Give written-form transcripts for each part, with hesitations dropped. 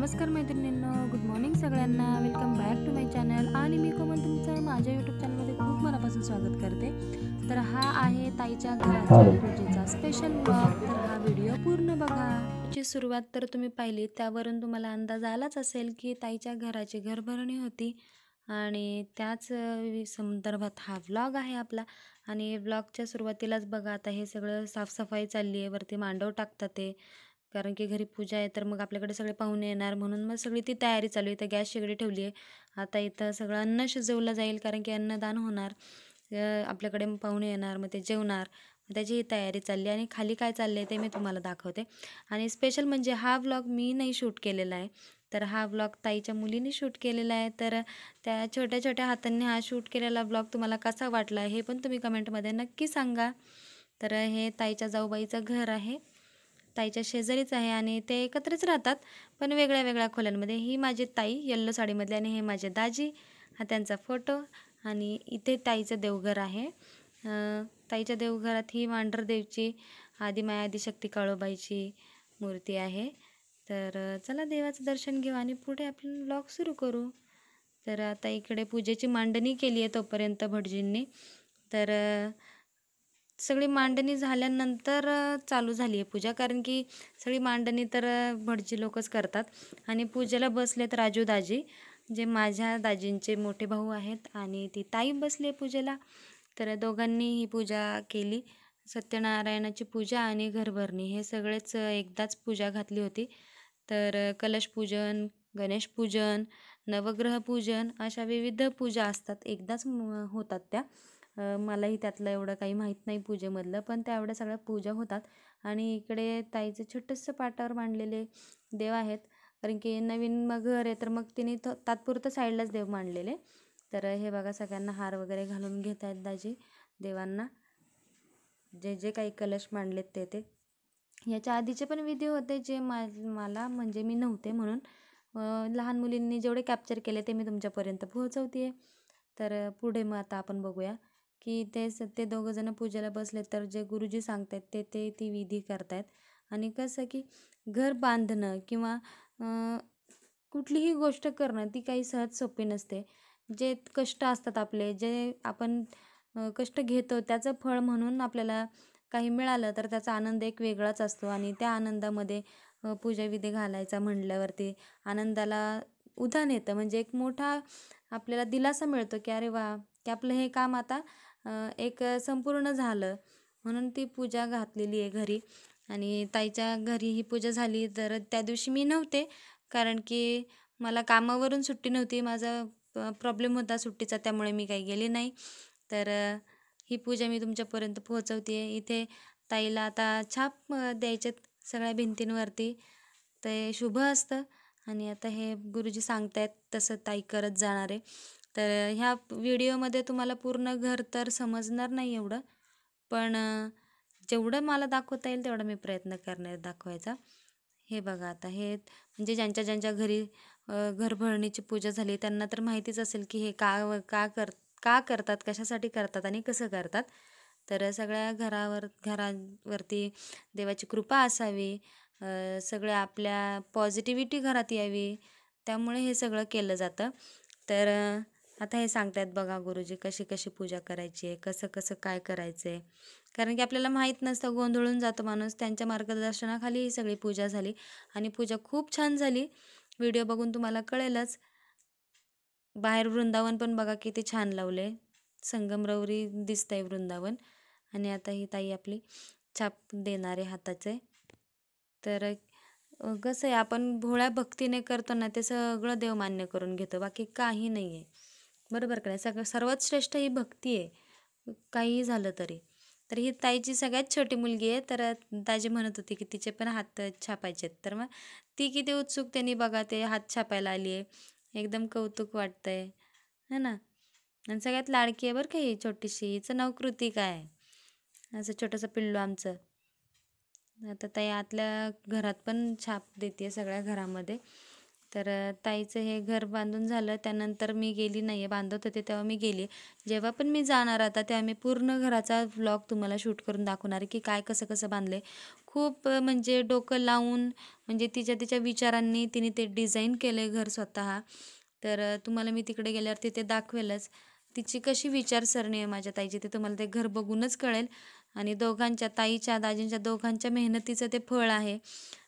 नमस्कार मैत्रिणींनो, good morning सगळ्यांना. Welcome back to my channel. आणि मी कोमल तुमचं माझ्या यूट्यूब चॅनलमध्ये खूप मनापासून स्वागत करते. तर हा आहे ताईच्या घराच्या पूजेचा स्पेशल ब्लॉग. तर हा व्हिडिओ पूर्ण बघा. ची सुरुवात तर तुम्ही पाहिली, त्यावरून तुम्हाला अंदाज आलाच असेल की ताईच्या घराची घरभरणी होती आणि त्याच संदर्भात हा व्लॉग आहे आपला. आणि व्लॉगच्या सुरुवातीलाच बघा, आता हे सगळं साफसफाई चालली आहे. वरती मांडव टाकतात ते, कारण की घरी पूजा आहे तर मग आपल्याकडे सगळे पाहुणे येणार, म्हणून मग सगळी ती तयारी चालू आहे. तर गॅस शेगडी ठेवली आहे. आता इथं सगळं अन्न शिजवलं जाईल, कारण की अन्नदान होणार. आपल्याकडे पाहुणे येणार, मग ते जेवणार, मग त्याची ही तयारी चालली. आणि खाली काय चाललं आहे ते मी तुम्हाला दाखवते. आणि स्पेशल म्हणजे हा व्लॉग मी नाही शूट केलेला आहे, तर हा व्लॉग ताईच्या मुलीने शूट केलेला आहे. तर त्या छोट्या छोट्या हातांनी हा शूट केलेला व्लॉग तुम्हाला कसा वाटला हे पण तुम्ही कमेंटमध्ये नक्की सांगा. तर हे ताईच्या जाऊबाईचं घर आहे, ताईच्या शेजारीच आहे आणि ते एकत्रच राहतात, पण वेगळ्या वेगळ्या खोल्यांमध्ये. ही माझी ताई येल्लो साडीमधली आणि हे माझे दाजी, हा त्यांचा फोटो. आणि इथे ताईचं देवघर आहे. ताईच्या देवघरात ही मांढरदेवची, आदिमाया आदिशक्ती काळोबाईची मूर्ती आहे. तर चला देवाचं दर्शन घेऊ आणि पुढे आपण व्लॉग सुरू करू. तर आता इकडे पूजेची मांडणी केली आहे तोपर्यंत भटजींनी. तर सगळी मांडणी झाल्यानंतर चालू झाली आहे पूजा, कारण की सगळी मांडणी तर भटजी लोकच करतात. आणि पूजेला बसलेत राजू दाजी, जे माझ्या दाजींचे मोठे भाऊ आहेत, आणि ती ताई बसली आहे पूजेला. तर दोघांनी ही पूजा केली. सत्यनारायणाची पूजा आणि घरभरणी हे सगळेच एकदाच पूजा घातली होती. तर कलशपूजन, गणेशपूजन, नवग्रह पूजन अशा विविध पूजा असतात, एकदाच होतात त्या. मलाही त्यातलं एवढं काही माहीत नाही पूजेमधलं, पण त्या एवढ्या सगळ्या पूजा होतात. आणि इकडे ताईचं छोटंसं पाटावर मांडलेले देव आहेत, कारण की नवीन मग घर आहे, तर मग तिने तात्पुरतं साईडलाच देव मांडलेले. तर हे बघा, सगळ्यांना हार वगैरे घालून घेत आहेत दाजी देवांना, जे जे काही कलश मांडलेत ते. याच्या आधीचे पण व्हिडिओ होते जे मला म्हणजे मी नव्हते म्हणून लहान मुलींनी जेवढे कॅप्चर केले ते मी तुमच्यापर्यंत पोहोचवते आहे. तर पुढे मग आता आपण बघूया की ते दोघंजणं पूजेला बसले, तर जे गुरुजी सांगतायत ती विधी करतायत. आणि कसं की घर बांधणं किंवा कुठलीही गोष्ट करणं ती काही सहज सोपी नसते. जे कष्ट असतात आपले, जे आपण कष्ट घेतो त्याचं फळ म्हणून आपल्याला काही मिळालं तर त्याचा आनंद एक वेगळाच असतो. आणि त्या आनंदामध्ये पूजाविधी घालायचा म्हणल्यावरती आनंदाला उधाण येतं, म्हणजे एक मोठा आपल्याला दिलासा मिळतो की अरे वा, की आपलं हे काम आता एक संपूर्ण झालं. म्हणून ती पूजा घातलेली आहे घरी. आणि ताईच्या घरी ही पूजा झाली. तर त्या दिवशी मी नव्हते, कारण की मला कामावरून सुट्टी नव्हती, माझा प्रॉब्लेम होता सुट्टीचा, त्यामुळे मी काही गेले नाही. तर ही पूजा मी तुमच्यापर्यंत पोहोचवते आहे. इथे ताईला आता छाप द्यायच्यात सगळ्या भिंतींवरती, ते शुभ असतं. आणि आता हे गुरुजी सांगतायत तसं ताई करत जाणार आहे. तर ह्या व्हिडिओमध्ये तुम्हाला पूर्ण घर तर समजणार नाही एवढं, पण जेवढं मला दाखवता येईल तेवढा मी प्रयत्न करणार दाखवायचा. हे बघा, आता हे म्हणजे ज्यांच्या ज्यांच्या घरी घरभरणीची पूजा झाली त्यांना तर माहितीच असेल की हे का करतात, कशासाठी करतात आणि कसं करतात. तर सगळ्या घरावरती देवाची कृपा असावी, सगळ्या आपल्या पॉझिटिव्हिटी घरात यावी, त्यामुळे हे सगळं केलं जातं. तर आता हे सांगतायत बघा गुरुजी कशी कशी पूजा करायची आहे, कसं कसं काय करायचं आहे, कारण की आपल्याला माहीत नसतं, गोंधळून जातो माणूस. त्यांच्या मार्गदर्शनाखाली ही सगळी पूजा झाली आणि पूजा खूप छान झाली. व्हिडिओ बघून तुम्हाला कळेलच. बाहेर वृंदावन पण बघा किती छान लावले, संगमरवरी दिसतंय वृंदावन. आणि आता ही ताई आपली छाप देणारे हाताचे. तर कसं आहे, आपण भोळ्या भक्तीने करतो ना, ते सगळं देव मान्य करून घेतो, बाकी काही नाही आहे. बरोबर का नाही? सर्वात श्रेष्ठ ही भक्ती आहे, काहीही झालं तरी. तर ही ताईची सगळ्यात छोटी मुलगी आहे. तर ताजी म्हणत होती की तिचे पण हात छापायचे आहेत. तर मग ती किती उत्सुकतेने बघा ते हात छापायला आली आहे. एकदम कौतुक वाटतंय, है ना? आणि सगळ्यात लाडकी आहे बरं का ही छोटीशी, हिचं नाव कृतिका आहे. असं छोटंसं पिल्लू आमचं. आता ताई आतल्या घरात पण छाप देते सगळ्या घरामध्ये. तर ताईचं हे घर बांधून झालं, त्यानंतर मी गेली नाही आहे, बांधत होते तेव्हा मी गेली. जेव्हा पण मी जाणार आता तेव्हा मी पूर्ण घराचा व्लॉग तुम्हाला शूट करून दाखवणार आहे की काय कसं कसं बांधलं आहे. खूप म्हणजे डोकं लावून म्हणजे तिच्या विचारांनी तिने ते डिझाईन केलं आहे घर स्वतः. तर तुम्हाला मी तिकडे गेल्यावर तिथे दाखवेलच तिची कशी विचारसरणी आहे माझ्या ताईची, ते तुम्हाला ते घर बघूनच कळेल. आणि दोघांच्या ताईच्या दाजींच्या दोघांच्या मेहनतीचं ते फळ आहे.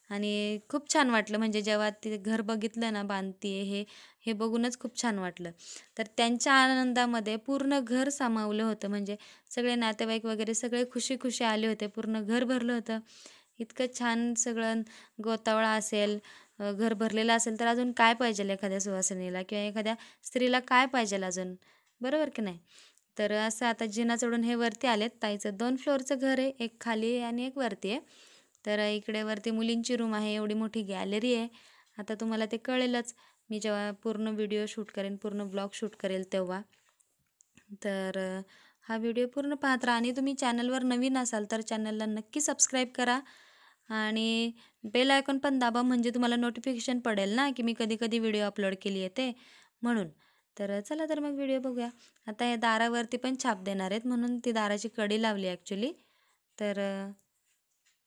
आणि खूप छान वाटलं म्हणजे जेव्हा ते घर बघितलं ना बांधतीये हे बघूनच खूप छान वाटलं. तर त्यांच्या आनंदामध्ये पूर्ण घर सामावलं होतं, म्हणजे सगळे नातेवाईक वगैरे सगळे खुशी खुशी आले होते, पूर्ण घर भरलं होतं. इतकं छान सगळं गोतावळा असेल, घर भरलेलं असेल तर अजून काय पाहिजे एखाद्या सुवासिनीला किंवा एखाद्या स्त्रीला काय पाहिजे अजून, बरोबर की नाही. तर असं आता जिना चढून हे वरती आलेत. ताईचं 2 फ्लोअरचं घर आहे, एक खाली आहे आणि एक वरती आहे. तर इकडे वरती मुलींची रूम आहे, एवढी मोठी गॅलरी आहे. आता तुम्हाला ते कळेलच मी जेव्हा पूर्ण व्हिडिओ शूट करेन, पूर्ण ब्लॉग शूट करेल तेव्हा. तर हा व्हिडिओ पूर्ण पाहत राहा. आणि तुम्ही चॅनलवर नवीन असाल तर चॅनलला नक्की सबस्क्राईब करा आणि बेल आयकॉन पण दाबा, म्हणजे तुम्हाला नोटिफिकेशन पडेल ना की मी कधी कधी व्हिडिओ अपलोड केली आहे ते म्हणून. तर चला तर मग व्हिडिओ बघूया. आता हे दारावरती पण छाप देणार आहेत म्हणून ती दाराची कडी लावली ॲक्च्युली. तर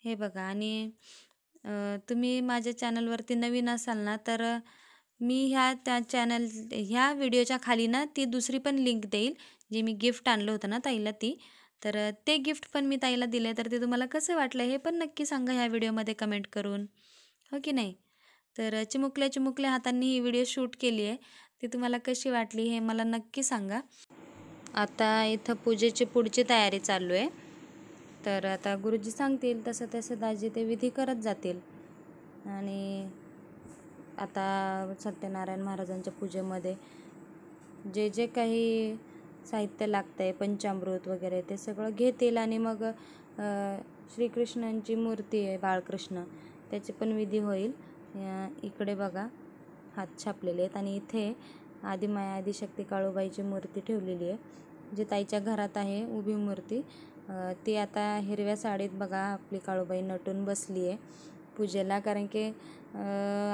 हे बघा. आणि तुम्ही माझ्या चॅनलवरती नवीन असाल ना तर मी ह्या व्हिडिओच्या खाली ना ती दुसरी पण लिंक देईल, जी मी गिफ्ट आणलं होतं ना ताईला ती. तर ते गिफ्ट पण मी ताईला दिलं, तर ते तुम्हाला कसं वाटलं हे पण नक्की सांगा ह्या व्हिडिओमध्ये कमेंट करून, हो की नाही. तर चिमुकल्या हातांनी ही व्हिडिओ शूट केली आहे, ती तुम्हाला कशी वाटली हे मला नक्की सांगा. आता इथं पूजेची पुढची तयारी चालू आहे. तर आता गुरुजी सांगतील तसं तसं दाजी ते विधी करत जातील. आणि आता सत्यनारायण महाराजांच्या पूजेमध्ये जे जे काही साहित्य लागतं आहे, पंचामृत वगैरे ते सगळं घेतील. आणि मग श्रीकृष्णांची मूर्ती आहे बाळकृष्ण, त्याचे पण विधी होईल. इकडे बघा हात छापलेले आहेत. आणि इथे आदिमाया आदिशक्ती काळूबाईची मूर्ती ठेवलेली आहे, जी ताईच्या घरात आहे उभी मूर्ती. ती आता हिरव्या साडीत बघा आपली काळूबाई नटून बसली आहे पूजेला. कारण की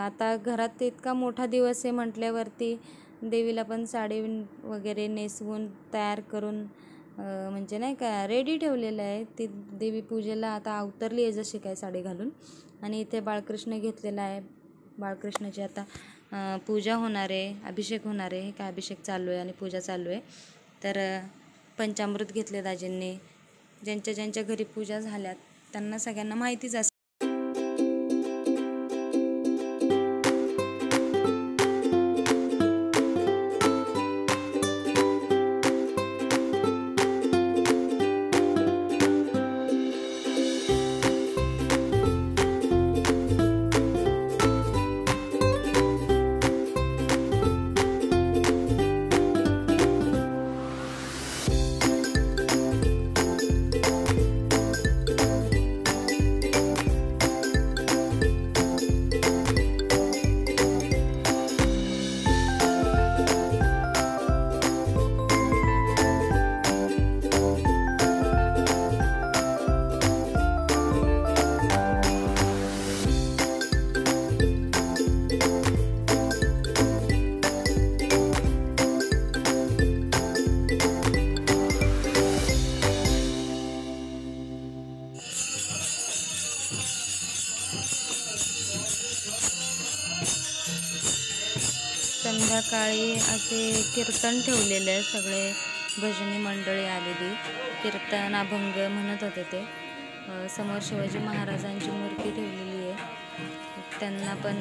आता घरात इतका मोठा दिवस आहे म्हटल्यावरती देवीला पण साडी वगैरे नेसवून तयार करून म्हणजे नाही का रेडी ठेवलेलं आहे. ती देवी पूजेला आता अवतरली आहे जशी काय साडी घालून. आणि इथे बाळकृष्ण घेतलेला आहे, बाळकृष्णाची आता पूजा होणार आहे, अभिषेक होणार आहे. काय अभिषेक चालू आहे आणि पूजा चालू आहे. तर पंचामृत घेतले दाजींनी, ज्यांच्या घरी पूजा झाल्यात त्यांना सगळ्यांना माहितीच असते. संध्याकाळी असे कीर्तन ठेवलेले आहे, सगळे भजनी मंडळी आलेली कीर्तन अभंग म्हणत होते ते. समोर शिवाजी महाराजांची मूर्ती ठेवलेली आहे, त्यांना पण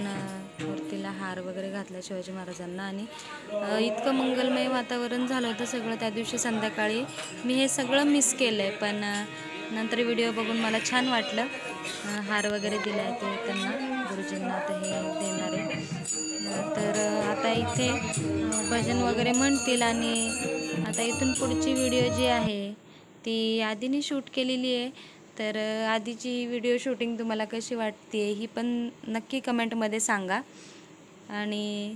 मूर्तीला हार वगैरे घातला शिवाजी महाराजांना. आणि इतकं मंगलमय वातावरण झालं होतं सगळं त्या दिवशी संध्याकाळी. मी हे सगळं मिस केलं आहे, पण नंतर व्हिडिओ बघून मला छान वाटलं. हार वगैरे दिला आहे ते त्यांना, गुरुजींना आता हे देणार आहे. तर आता इथे भजन वगैरे म्हणतील. आणि आता इथून पुढची व्हिडिओ जी आहे ती आधीने शूट केलेली आहे. तर आधीची व्हिडिओ शूटिंग तुम्हाला कशी वाटते ही पण नक्की कमेंटमध्ये सांगा. आणि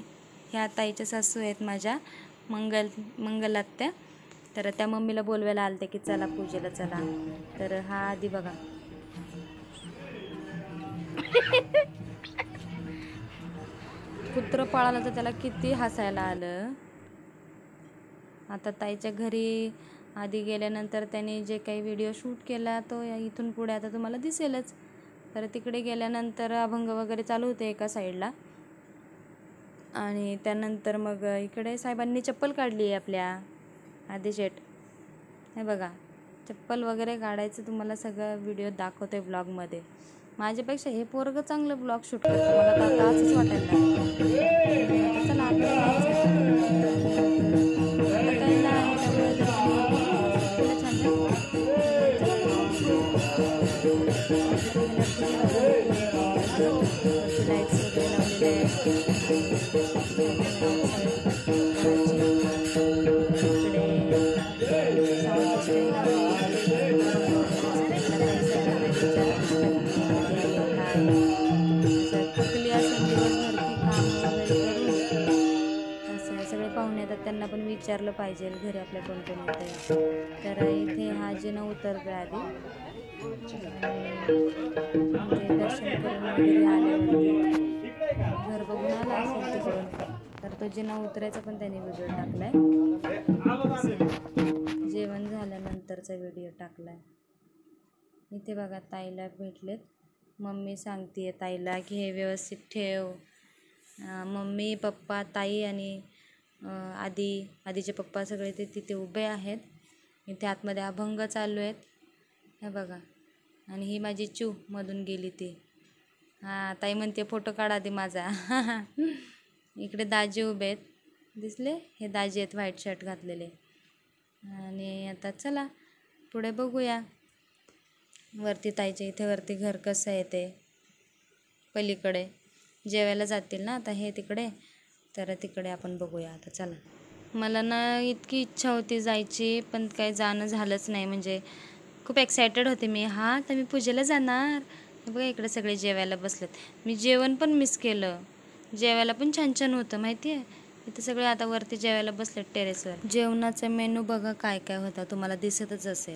ह्या ताईच्या सासू आहेत माझ्या मंगल आत्या, तर त्या मम्मीला बोलवायला आलते की चला पूजेला चला. तर हा आधी बघा कुत्रं पळालं तर त्याला किती हसायला आलं. आता ताईच्या घरी आधी गेल्यानंतर त्याने जे काही व्हिडिओ शूट केला तो इथून पुढे आता तुम्हाला दिसेलच. तर तिकडे गेल्यानंतर अभंग वगैरे चालू होते एका साईडला, आणि त्यानंतर मग इकडे साहेबांनी चप्पल काढली आहे आपल्या आदिशेठ. हे बघा, चप्पल वगैरे काढायचं तुम्हाला सगळं व्हिडिओ दाखवते ब्लॉगमध्ये. माझ्यापेक्षा हे पोरगं चांगलं ब्लॉग शूट करतं, मला तर आता असंच वाटायला लागलं. चला लाईट्स वगैरे सगळे पाहुणे येतात, त्यांना पण विचारलं पाहिजे घरी आपल्या कोण कोण येते. तर इथे हा जिना उतरतोय आधी, दर्शन करून वगैरे आले, घर बघून आला असेल तिकडून, तर तो जिना उतरायचा पण त्याने व्हिडिओ टाकलाय. जेवण झाल्यानंतरचा व्हिडिओ टाकलाय. इथे बघा ताईला भेटलेत. मम्मी सांगते ताईला की हे व्यवस्थित ठेव. मम्मी, पप्पा, ताई आणि आधीचे पप्पा सगळे ते तिथे उभे आहेत. इथे आतमध्ये अभंग चालू आहेत, हे बघा. आणि ही माझी चू मधून गेली ती. हां, ताई म्हणते फोटो काढा दे माझा. इकडे दाजी उभे आहेत, दिसले? हे दाजी आहेत व्हाईट शर्ट घातलेले. आणि आता चला पुढे बघूया वरती ताईच्या इथे वरती घर कसं आहे ते. पलीकडे जेवायला जातील ना आता हे तिकडे, तर तिकडे आपण बघूया आता. चला, मला ना इतकी इच्छा होती जायची, पण काही जाणं झालंच नाही. म्हणजे खूप एक्सायटेड होते मी. हां, तर मी पूजेला जाणार. बघा इकडे सगळे जेवायला बसलेत. मी जेवण पण मिस केलं. जेवायला पण छान छान होतं माहिती आहे. इथे सगळे आता वरती जेवायला बसलेत टेरेसवर. जेवणाचा मेनू बघा काय काय होता, तुम्हाला दिसतच असेल.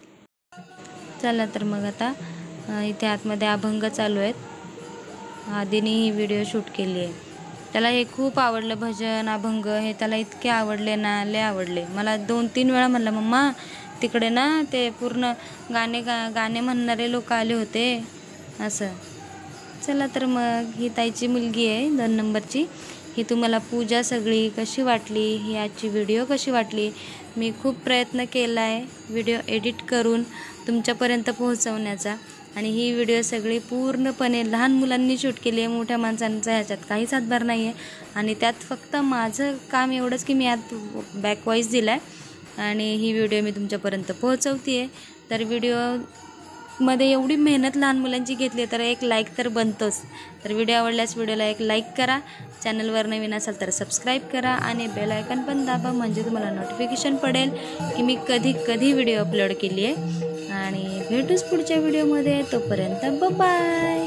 चला तर मग आता इथे आतमध्ये अभंग चालू आहेत. आधीने ही व्हिडिओ शूट केली आहे. त्याला हे खूप आवडलं, भजन अभंग हे त्याला इतके आवडले ना, लय आवडले. मला 2-3 वेळा म्हणला, मम्मा तिकडे ना ते पूर्ण गाणे म्हणणारे लोक आले होते असं. चला तर मग ही ताईची मुलगी आहे 2 नंबरची. ही तुम्हाला पूजा सगळी कशी वाटली, ही आजची व्हिडिओ कशी वाटली. मी खूप प्रयत्न केला आहे व्हिडिओ एडिट करून तुमच्यापर्यंत पोहोचवण्याचा. आणि ही व्हिडिओ सगळी पूर्णपणे लहान मुलांनी शूट केली आहे. मोठ्या माणसांचा ह्याच्यात काहीच हातभार नाही आहे. आणि त्यात फक्त माझं काम एवढंच की मी आत बॅकवॉईस दिला आहे आणि ही व्हिडिओ मी तुमच्यापर्यंत पोहोचवते आहे. तर व्हिडिओमध्ये एवढी मेहनत लहान मुलांची घेतली तर एक लाईक तर बनतोच. तर व्हिडिओ आवडल्यास व्हिडिओला एक लाईक करा. चॅनलवर नवीन असाल तर सबस्क्राईब करा आणि बेल आयकॉन पण दाबा, म्हणजे तुम्हाला नोटिफिकेशन पडेल की मी कधी व्हिडिओ अपलोड केली आहे. आणि भेटूच पुढच्या व्हिडिओमध्ये. तोपर्यंत बाय.